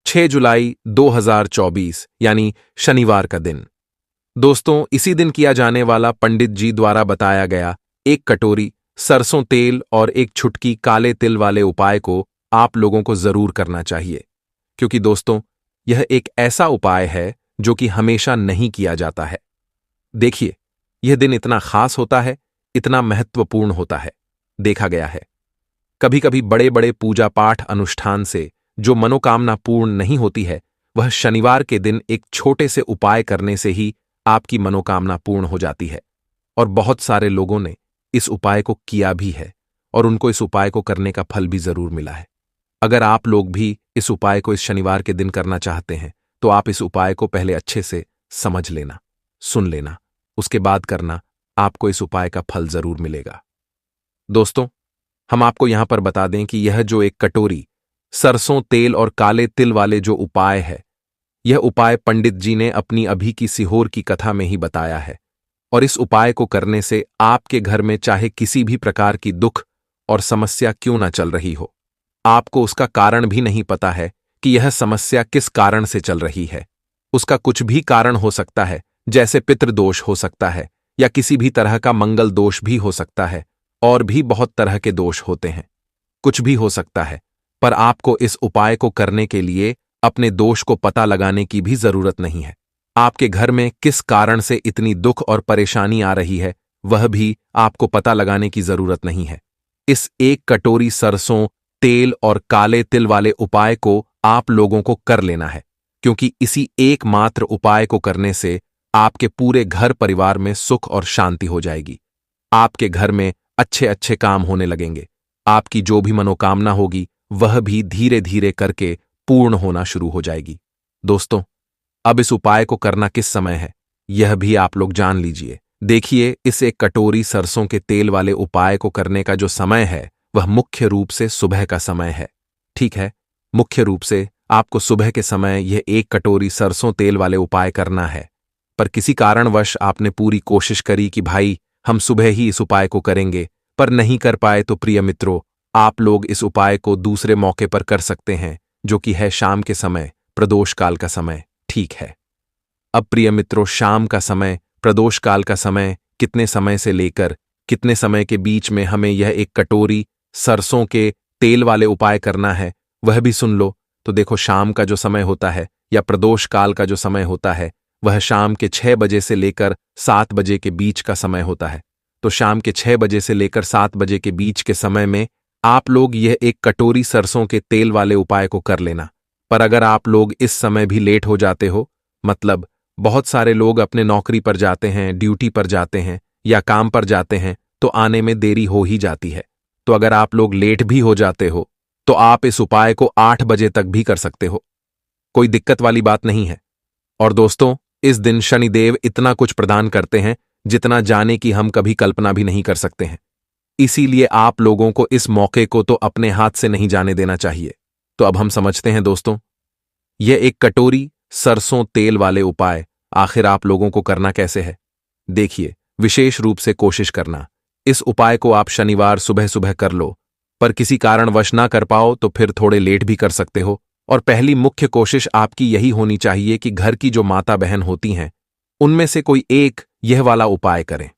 6 जुलाई 2024 यानी शनिवार का दिन। दोस्तों, इसी दिन किया जाने वाला पंडित जी द्वारा बताया गया एक कटोरी सरसों तेल और एक छुटकी काले तिल वाले उपाय को आप लोगों को जरूर करना चाहिए, क्योंकि दोस्तों यह एक ऐसा उपाय है जो कि हमेशा नहीं किया जाता है। देखिए, यह दिन इतना खास होता है, इतना महत्वपूर्ण होता है। देखा गया है कभी कभी बड़े बड़े पूजा पाठ अनुष्ठान से जो मनोकामना पूर्ण नहीं होती है, वह शनिवार के दिन एक छोटे से उपाय करने से ही आपकी मनोकामना पूर्ण हो जाती है। और बहुत सारे लोगों ने इस उपाय को किया भी है और उनको इस उपाय को करने का फल भी जरूर मिला है। अगर आप लोग भी इस उपाय को इस शनिवार के दिन करना चाहते हैं तो आप इस उपाय को पहले अच्छे से समझ लेना, सुन लेना, उसके बाद करना। आपको इस उपाय का फल जरूर मिलेगा। दोस्तों, हम आपको यहां पर बता दें कि यह जो एक कटोरी सरसों तेल और काले तिल वाले जो उपाय है, यह उपाय पंडित जी ने अपनी अभी की सीहोर की कथा में ही बताया है। और इस उपाय को करने से आपके घर में चाहे किसी भी प्रकार की दुख और समस्या क्यों ना चल रही हो, आपको उसका कारण भी नहीं पता है कि यह समस्या किस कारण से चल रही है। उसका कुछ भी कारण हो सकता है, जैसे पितृदोष हो सकता है या किसी भी तरह का मंगल दोष भी हो सकता है, और भी बहुत तरह के दोष होते हैं। कुछ भी हो सकता है, पर आपको इस उपाय को करने के लिए अपने दोष को पता लगाने की भी जरूरत नहीं है। आपके घर में किस कारण से इतनी दुख और परेशानी आ रही है, वह भी आपको पता लगाने की जरूरत नहीं है। इस एक कटोरी सरसों तेल और काले तिल वाले उपाय को आप लोगों को कर लेना है, क्योंकि इसी एकमात्र उपाय को करने से आपके पूरे घर परिवार में सुख और शांति हो जाएगी। आपके घर में अच्छे अच्छे काम होने लगेंगे। आपकी जो भी मनोकामना होगी वह भी धीरे धीरे करके पूर्ण होना शुरू हो जाएगी। दोस्तों, अब इस उपाय को करना किस समय है, यह भी आप लोग जान लीजिए। देखिए, इस एक कटोरी सरसों के तेल वाले उपाय को करने का जो समय है, वह मुख्य रूप से सुबह का समय है। ठीक है, मुख्य रूप से आपको सुबह के समय यह एक कटोरी सरसों तेल वाले उपाय करना है। पर किसी कारणवश आपने पूरी कोशिश करी कि भाई हम सुबह ही इस उपाय को करेंगे, पर नहीं कर पाए, तो प्रिय मित्रों, आप लोग इस उपाय को दूसरे मौके पर कर सकते हैं, जो कि है शाम के समय, प्रदोष काल का समय। ठीक है, अब प्रिय मित्रों, शाम का समय, प्रदोष काल का समय, कितने समय से लेकर कितने समय के बीच में हमें यह एक कटोरी सरसों के तेल वाले उपाय करना है, वह भी सुन लो। तो देखो, शाम का जो समय होता है या प्रदोष काल का जो समय होता है, वह शाम के 6 बजे से लेकर 7 बजे के बीच का समय होता है। तो शाम के 6 बजे से लेकर 7 बजे के बीच के समय में आप लोग यह एक कटोरी सरसों के तेल वाले उपाय को कर लेना। पर अगर आप लोग इस समय भी लेट हो जाते हो, मतलब बहुत सारे लोग अपने नौकरी पर जाते हैं, ड्यूटी पर जाते हैं या काम पर जाते हैं, तो आने में देरी हो ही जाती है। तो अगर आप लोग लेट भी हो जाते हो तो आप इस उपाय को 8 बजे तक भी कर सकते हो, कोई दिक्कत वाली बात नहीं है। और दोस्तों, इस दिन शनिदेव इतना कुछ प्रदान करते हैं जितना जाने की हम कभी कल्पना भी नहीं कर सकते हैं। इसीलिए आप लोगों को इस मौके को तो अपने हाथ से नहीं जाने देना चाहिए। तो अब हम समझते हैं दोस्तों, यह एक कटोरी सरसों तेल वाले उपाय आखिर आप लोगों को करना कैसे है। देखिए, विशेष रूप से कोशिश करना, इस उपाय को आप शनिवार सुबह सुबह कर लो, पर किसी कारणवश ना कर पाओ तो फिर थोड़े लेट भी कर सकते हो। और पहली मुख्य कोशिश आपकी यही होनी चाहिए कि घर की जो माता बहन होती हैं, उनमें से कोई एक यह वाला उपाय करें।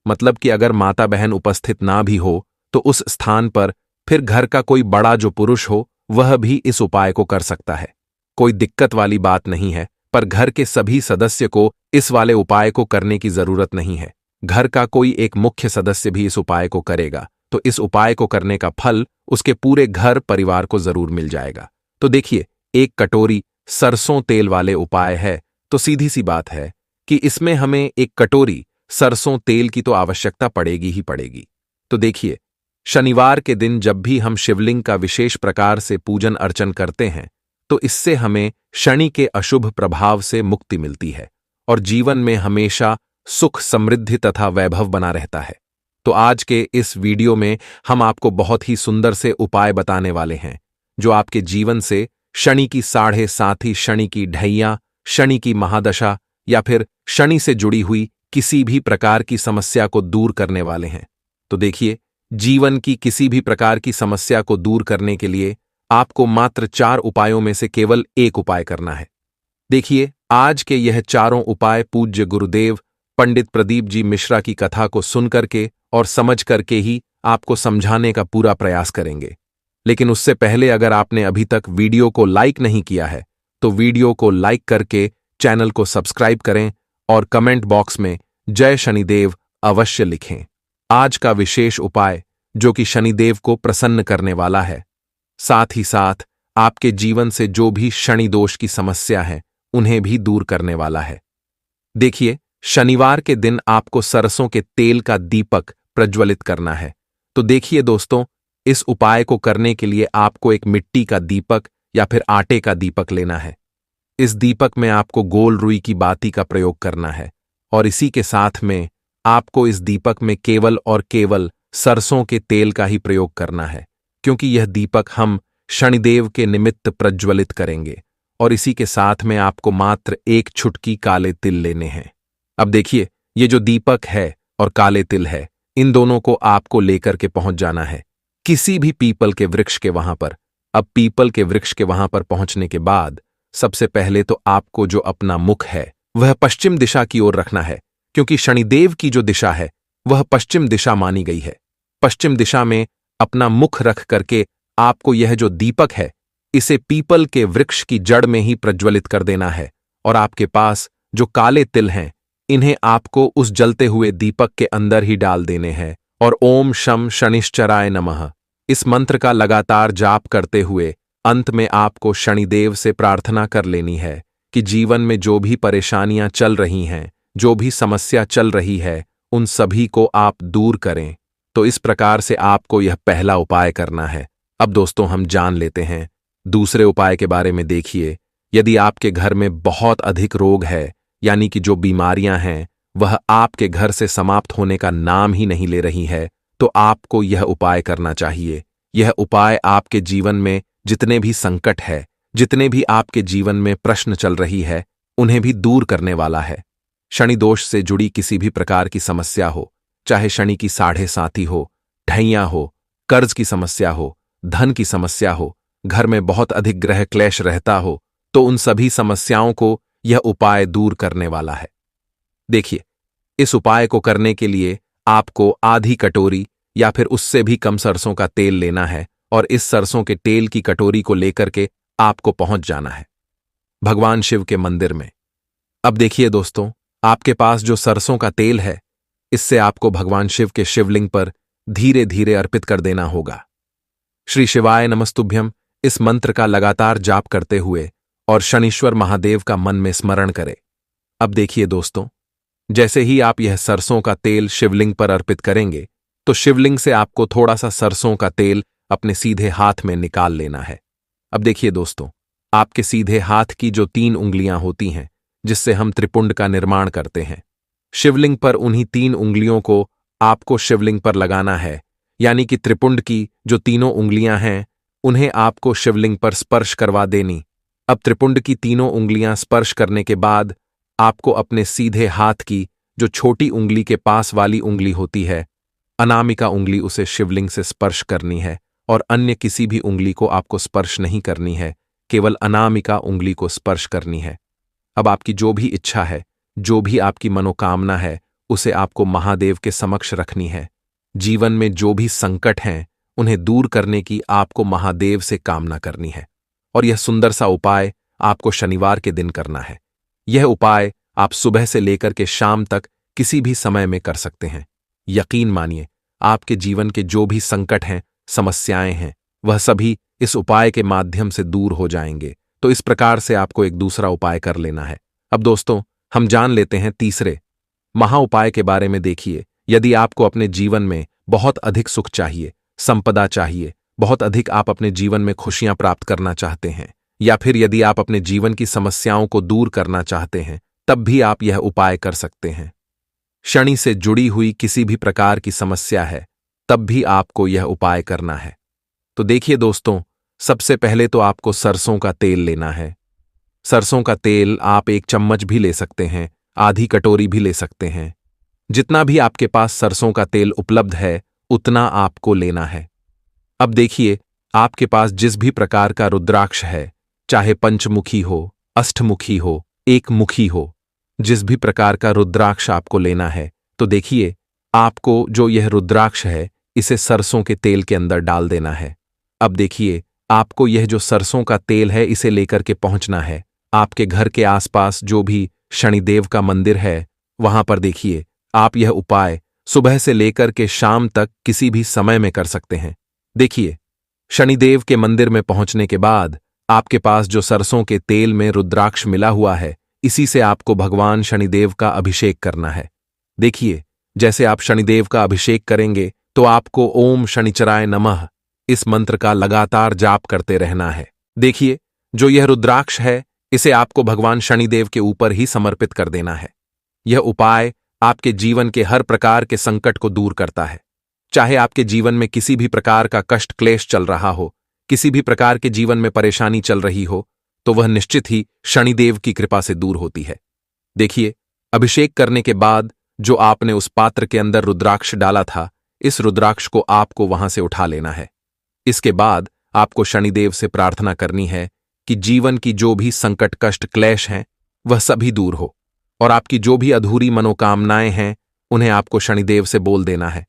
मतलब कि अगर माता बहन उपस्थित ना भी हो तो उस स्थान पर फिर घर का कोई बड़ा जो पुरुष हो, वह भी इस उपाय को कर सकता है। कोई दिक्कत वाली बात नहीं है, पर घर के सभी सदस्य को इस वाले उपाय को करने की जरूरत नहीं है। घर का कोई एक मुख्य सदस्य भी इस उपाय को करेगा तो इस उपाय को करने का फल उसके पूरे घर परिवार को जरूर मिल जाएगा। तो देखिए, एक कटोरी सरसों तेल वाले उपाय है, तो सीधी सी बात है कि इसमें हमें एक कटोरी सरसों तेल की तो आवश्यकता पड़ेगी ही पड़ेगी। तो देखिए, शनिवार के दिन जब भी हम शिवलिंग का विशेष प्रकार से पूजन अर्चन करते हैं, तो इससे हमें शनि के अशुभ प्रभाव से मुक्ति मिलती है और जीवन में हमेशा सुख, समृद्धि तथा वैभव बना रहता है। तो आज के इस वीडियो में हम आपको बहुत ही सुंदर से उपाय बताने वाले हैं, जो आपके जीवन से शनि की 7.5 शनि की ढैया, शनि की महादशा या फिर शनि से जुड़ी हुई किसी भी प्रकार की समस्या को दूर करने वाले हैं। तो देखिए, जीवन की किसी भी प्रकार की समस्या को दूर करने के लिए आपको मात्र 4 उपायों में से केवल एक उपाय करना है। देखिए, आज के यह चारों उपाय पूज्य गुरुदेव पंडित प्रदीप जी मिश्रा की कथा को सुनकर के और समझ करके ही आपको समझाने का पूरा प्रयास करेंगे। लेकिन उससे पहले अगर आपने अभी तक वीडियो को लाइक नहीं किया है तो वीडियो को लाइक करके चैनल को सब्सक्राइब करें और कमेंट बॉक्स में जय शनिदेव अवश्य लिखें। आज का विशेष उपाय जो कि शनिदेव को प्रसन्न करने वाला है, साथ ही साथ आपके जीवन से जो भी शनि दोष की समस्या है उन्हें भी दूर करने वाला है। देखिए, शनिवार के दिन आपको सरसों के तेल का दीपक प्रज्वलित करना है। तो देखिए दोस्तों, इस उपाय को करने के लिए आपको एक मिट्टी का दीपक या फिर आटे का दीपक लेना है। इस दीपक में आपको गोल रुई की बाती का प्रयोग करना है और इसी के साथ में आपको इस दीपक में केवल और केवल सरसों के तेल का ही प्रयोग करना है, क्योंकि यह दीपक हम शनिदेव के निमित्त प्रज्वलित करेंगे। और इसी के साथ में आपको मात्र एक चुटकी काले तिल लेने हैं। अब देखिए, ये जो दीपक है और काले तिल है, इन दोनों को आपको लेकर के पहुंच जाना है किसी भी पीपल के वृक्ष के वहां पर। अब पीपल के वृक्ष के वहां पर पहुंचने के बाद सबसे पहले तो आपको जो अपना मुख है वह पश्चिम दिशा की ओर रखना है, क्योंकि शनिदेव की जो दिशा है वह पश्चिम दिशा मानी गई है। पश्चिम दिशा में अपना मुख रख करके आपको यह जो दीपक है इसे पीपल के वृक्ष की जड़ में ही प्रज्वलित कर देना है। और आपके पास जो काले तिल हैं इन्हें आपको उस जलते हुए दीपक के अंदर ही डाल देने हैं और ओम शम शनिश्चराय नमः इस मंत्र का लगातार जाप करते हुए अंत में आपको शनिदेव से प्रार्थना कर लेनी है कि जीवन में जो भी परेशानियां चल रही हैं, जो भी समस्या चल रही है, उन सभी को आप दूर करें। तो इस प्रकार से आपको यह पहला उपाय करना है। अब दोस्तों, हम जान लेते हैं दूसरे उपाय के बारे में। देखिए, यदि आपके घर में बहुत अधिक रोग है, यानी कि जो बीमारियां हैं वह आपके घर से समाप्त होने का नाम ही नहीं ले रही है, तो आपको यह उपाय करना चाहिए। यह उपाय आपके जीवन में जितने भी संकट है, जितने भी आपके जीवन में प्रश्न चल रही है, उन्हें भी दूर करने वाला है। शनि दोष से जुड़ी किसी भी प्रकार की समस्या हो, चाहे शनि की 7.5 हो, ढैया हो, कर्ज की समस्या हो, धन की समस्या हो, घर में बहुत अधिक ग्रह क्लेश रहता हो, तो उन सभी समस्याओं को यह उपाय दूर करने वाला है। देखिए, इस उपाय को करने के लिए आपको आधी कटोरी या फिर उससे भी कम सरसों का तेल लेना है और इस सरसों के तेल की कटोरी को लेकर के आपको पहुंच जाना है भगवान शिव के मंदिर में। अब देखिए दोस्तों, आपके पास जो सरसों का तेल है इससे आपको भगवान शिव के शिवलिंग पर धीरे धीरे अर्पित कर देना होगा। श्री शिवाय नमस्तुभ्यम इस मंत्र का लगातार जाप करते हुए और शनीश्वर महादेव का मन में स्मरण करें। अब देखिए दोस्तों, जैसे ही आप यह सरसों का तेल शिवलिंग पर अर्पित करेंगे तो शिवलिंग से आपको थोड़ा सा सरसों का तेल अपने सीधे हाथ में निकाल लेना है। अब देखिए दोस्तों, आपके सीधे हाथ की जो 3 उंगलियां होती हैं जिससे हम त्रिपुंड का निर्माण करते हैं, शिवलिंग पर उन्हीं 3 उंगलियों को आपको शिवलिंग पर लगाना है। यानी कि त्रिपुंड की जो तीनों उंगलियां हैं उन्हें आपको शिवलिंग पर स्पर्श करवा देनी। अब त्रिपुंड की तीनों उंगलियां स्पर्श करने के बाद आपको अपने सीधे हाथ की जो छोटी उंगली के पास वाली उंगली होती है, अनामिका उंगली, उसे शिवलिंग से स्पर्श करनी है और अन्य किसी भी उंगली को आपको स्पर्श नहीं करनी है, केवल अनामिका उंगली को स्पर्श करनी है। अब आपकी जो भी इच्छा है, जो भी आपकी मनोकामना है, उसे आपको महादेव के समक्ष रखनी है। जीवन में जो भी संकट हैं उन्हें दूर करने की आपको महादेव से कामना करनी है और यह सुंदर सा उपाय आपको शनिवार के दिन करना है। यह उपाय आप सुबह से लेकर के शाम तक किसी भी समय में कर सकते हैं। यकीन मानिए, आपके जीवन के जो भी संकट हैं, समस्याएं हैं, वह सभी इस उपाय के माध्यम से दूर हो जाएंगे। तो इस प्रकार से आपको एक दूसरा उपाय कर लेना है। अब दोस्तों, हम जान लेते हैं तीसरे महा उपाय के बारे में। देखिए, यदि आपको अपने जीवन में बहुत अधिक सुख चाहिए, संपदा चाहिए, बहुत अधिक आप अपने जीवन में खुशियां प्राप्त करना चाहते हैं, या फिर यदि आप अपने जीवन की समस्याओं को दूर करना चाहते हैं, तब भी आप यह उपाय कर सकते हैं। शनि से जुड़ी हुई किसी भी प्रकार की समस्या है, तब भी आपको यह उपाय करना है। तो देखिए दोस्तों, सबसे पहले तो आपको सरसों का तेल लेना है। सरसों का तेल आप 1 चम्मच भी ले सकते हैं, आधी कटोरी भी ले सकते हैं। जितना भी आपके पास सरसों का तेल उपलब्ध है उतना आपको लेना है। अब देखिए, आपके पास जिस भी प्रकार का रुद्राक्ष है, चाहे पंचमुखी हो, अष्टमुखी हो, एकमुखी हो, जिस भी प्रकार का रुद्राक्ष आपको लेना है, तो देखिए, आपको जो यह रुद्राक्ष है इसे सरसों के तेल के अंदर डाल देना है। अब देखिए, आपको यह जो सरसों का तेल है इसे लेकर के पहुंचना है आपके घर के आसपास जो भी शनिदेव का मंदिर है, वहां पर देखिए, आप यह उपाय सुबह से लेकर के शाम तक किसी भी समय में कर सकते हैं। देखिए, शनिदेव के मंदिर में पहुंचने के बाद आपके पास जो सरसों के तेल में रुद्राक्ष मिला हुआ है, इसी से आपको भगवान शनिदेव का अभिषेक करना है। देखिए, जैसे आप शनिदेव का अभिषेक करेंगे तो आपको ओम शनिचराय नमः इस मंत्र का लगातार जाप करते रहना है। देखिए, जो यह रुद्राक्ष है इसे आपको भगवान शनिदेव के ऊपर ही समर्पित कर देना है। यह उपाय आपके जीवन के हर प्रकार के संकट को दूर करता है। चाहे आपके जीवन में किसी भी प्रकार का कष्ट क्लेश चल रहा हो, किसी भी प्रकार के जीवन में परेशानी चल रही हो, तो वह निश्चित ही शनिदेव की कृपा से दूर होती है। देखिए, अभिषेक करने के बाद जो आपने उस पात्र के अंदर रुद्राक्ष डाला था, इस रुद्राक्ष को आपको वहां से उठा लेना है। इसके बाद आपको शनिदेव से प्रार्थना करनी है कि जीवन की जो भी संकट कष्ट क्लेश हैं वह सभी दूर हो, और आपकी जो भी अधूरी मनोकामनाएं हैं उन्हें आपको शनिदेव से बोल देना है।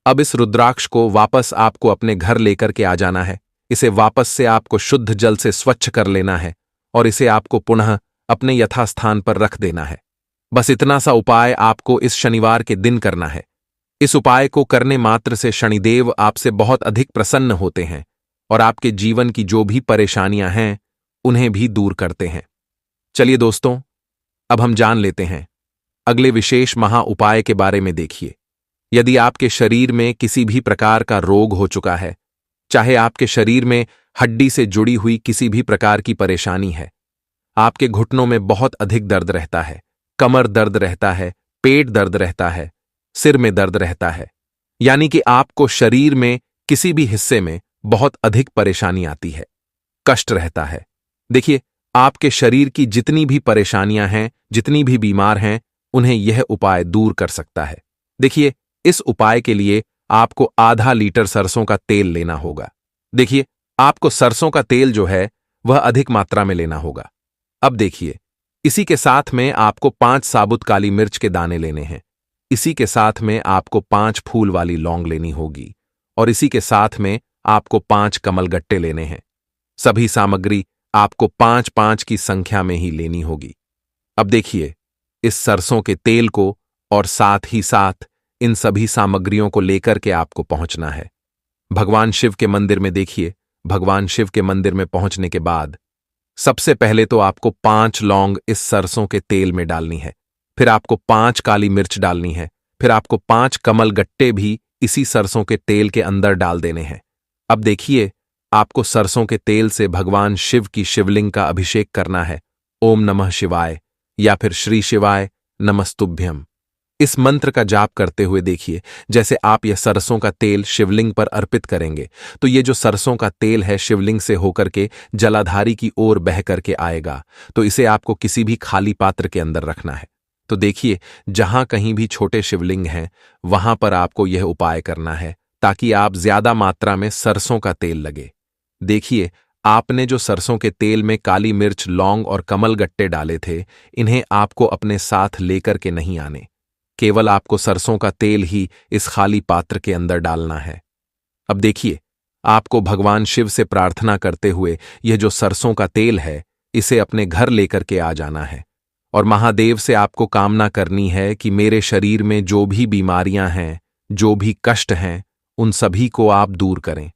अब इस रुद्राक्ष को वापस आपको अपने घर लेकर के आ जाना है। इसे वापस से आपको शुद्ध जल से स्वच्छ कर लेना है और इसे आपको पुनः अपने यथास्थान पर रख देना है। बस इतना सा उपाय आपको इस शनिवार के दिन करना है। इस उपाय को करने मात्र से शनिदेव आपसे बहुत अधिक प्रसन्न होते हैं और आपके जीवन की जो भी परेशानियां हैं उन्हें भी दूर करते हैं। चलिए दोस्तों, अब हम जान लेते हैं अगले विशेष महा उपाय के बारे में। देखिए, यदि आपके शरीर में किसी भी प्रकार का रोग हो चुका है, चाहे आपके शरीर में हड्डी से जुड़ी हुई किसी भी प्रकार की परेशानी है, आपके घुटनों में बहुत अधिक दर्द रहता है, कमर दर्द रहता है, पेट दर्द रहता है, सिर में दर्द रहता है, यानी कि आपको शरीर में किसी भी हिस्से में बहुत अधिक परेशानी आती है, कष्ट रहता है। देखिए, आपके शरीर की जितनी भी परेशानियां हैं, जितनी भी बीमार हैं, उन्हें यह उपाय दूर कर सकता है। देखिए, इस उपाय के लिए आपको आधा लीटर सरसों का तेल लेना होगा। देखिए, आपको सरसों का तेल जो है वह अधिक मात्रा में लेना होगा। अब देखिए, इसी के साथ में आपको 5 साबुत काली मिर्च के दाने लेने हैं। इसी के साथ में आपको 5 फूल वाली लौंग लेनी होगी और इसी के साथ में आपको 5 कमलगट्टे लेने हैं। सभी सामग्री आपको 5-5 की संख्या में ही लेनी होगी। अब देखिए, इस सरसों के तेल को और साथ ही साथ इन सभी सामग्रियों को लेकर के आपको पहुंचना है भगवान शिव के मंदिर में। देखिए, भगवान शिव के मंदिर में पहुंचने के बाद सबसे पहले तो आपको 5 लौंग इस सरसों के तेल में डालनी है, फिर आपको 5 काली मिर्च डालनी है, फिर आपको 5 कमल गट्टे भी इसी सरसों के तेल के अंदर डाल देने हैं। अब देखिए, आपको सरसों के तेल से भगवान शिव की शिवलिंग का अभिषेक करना है। ओम नमः शिवाय या फिर श्री शिवाय नमस्तुभ्यम इस मंत्र का जाप करते हुए देखिए, जैसे आप यह सरसों का तेल शिवलिंग पर अर्पित करेंगे तो ये जो सरसों का तेल है शिवलिंग से होकर के जलाधारी की ओर बह करके आएगा। तो इसे आपको किसी भी खाली पात्र के अंदर रखना है। तो देखिए, जहां कहीं भी छोटे शिवलिंग हैं वहां पर आपको यह उपाय करना है ताकि आप ज्यादा मात्रा में सरसों का तेल लगे। देखिए, आपने जो सरसों के तेल में काली मिर्च, लौंग और कमल गट्टे डाले थे, इन्हें आपको अपने साथ लेकर के नहीं आने। केवल आपको सरसों का तेल ही इस खाली पात्र के अंदर डालना है। अब देखिए, आपको भगवान शिव से प्रार्थना करते हुए यह जो सरसों का तेल है इसे अपने घर लेकर के आ जाना है और महादेव से आपको कामना करनी है कि मेरे शरीर में जो भी बीमारियां हैं, जो भी कष्ट हैं, उन सभी को आप दूर करें।